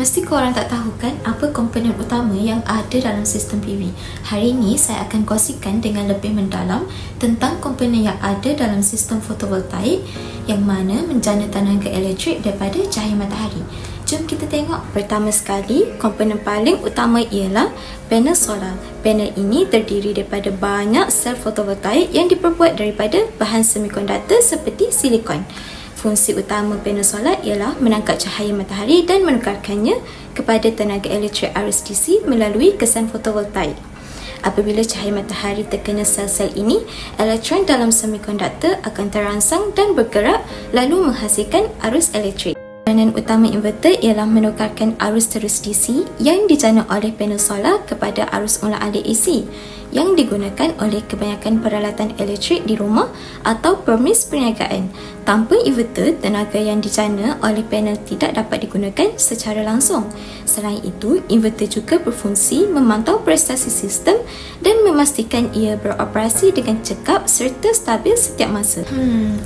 Mesti korang tak tahu kan apa komponen utama yang ada dalam sistem PV. Hari ini saya akan kongsikan dengan lebih mendalam tentang komponen yang ada dalam sistem fotovoltaik yang mana menjana tenaga elektrik daripada cahaya matahari. Jom kita tengok. Pertama sekali, komponen paling utama ialah panel solar. Panel ini terdiri daripada banyak sel fotovoltaik yang diperbuat daripada bahan semikonduktor seperti silikon. Fungsi utama panel solar ialah menangkap cahaya matahari dan menukarkannya kepada tenaga elektrik arus DC melalui kesan fotovoltaik. Apabila cahaya matahari terkena sel-sel ini, elektron dalam semikonduktor akan terangsang dan bergerak lalu menghasilkan arus elektrik. Peranan utama inverter ialah menukarkan arus terus DC yang dijana oleh panel solar kepada arus ulang alik AC yang digunakan oleh kebanyakan peralatan elektrik di rumah atau permis perniagaan. Tanpa inverter, tenaga yang dijana oleh panel tidak dapat digunakan secara langsung. Selain itu, inverter juga berfungsi memantau prestasi sistem dan memastikan ia beroperasi dengan cekap serta stabil setiap masa.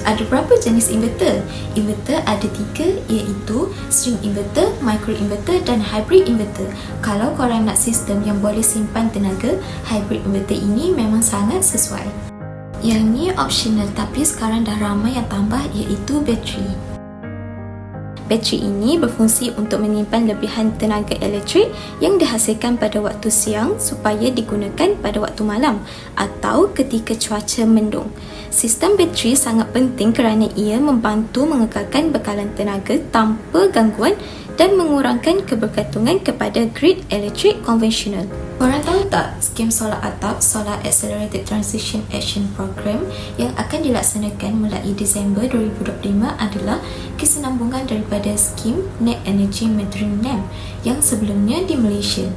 Ada berapa jenis inverter? Inverter ada 3, iaitu string inverter, micro inverter dan hybrid inverter. Kalau korang nak sistem yang boleh simpan tenaga, hybrid inverter ini memang sangat sesuai. Yang ni optional tapi sekarang dah ramai yang tambah, iaitu bateri. Bateri ini berfungsi untuk menyimpan lebihan tenaga elektrik yang dihasilkan pada waktu siang supaya digunakan pada waktu malam atau ketika cuaca mendung. Sistem bateri sangat penting kerana ia membantu mengekalkan bekalan tenaga tanpa gangguan dan mengurangkan kebergantungan kepada grid elektrik konvensional. Korang tahu tak skim solar atap Solar Accelerated Transition Action Program yang akan dilaksanakan mulai Disember 2025 adalah kesinambungan daripada skim Net Energy Metering NEM yang sebelumnya di Malaysia.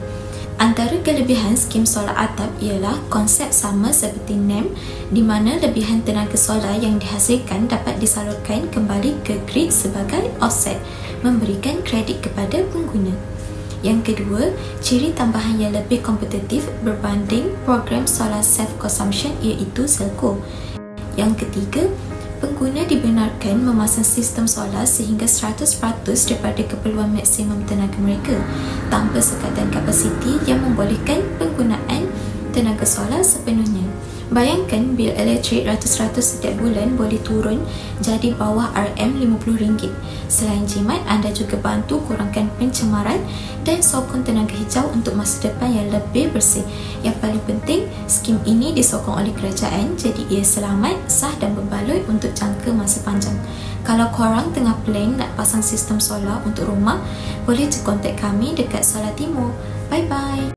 Antara kelebihan skim solar atap ialah konsep sama seperti NEM di mana lebihan tenaga solar yang dihasilkan dapat disalurkan kembali ke grid sebagai offset, memberikan kredit kepada pengguna. Yang kedua, ciri tambahan yang lebih kompetitif berbanding program solar self-consumption iaitu SELCO. Yang ketiga, pengguna dibenarkan memasang sistem solar sehingga 100% daripada keperluan maksimum tenaga mereka tanpa sekatan kapasiti yang membolehkan penggunaan tenaga solar sepenuhnya. Bayangkan bil elektrik ratus-ratus setiap bulan boleh turun jadi bawah RM50. Selain jimat, anda juga bantu kurangkan pencemaran dan sokong tenaga hijau untuk masa depan yang lebih bersih. Yang paling penting, skim ini disokong oleh kerajaan jadi ia selamat, sah dan berbaloi untuk jangka masa panjang. Kalau korang tengah plan nak pasang sistem solar untuk rumah, boleh je kontak kami dekat Solar Timur. Bye-bye!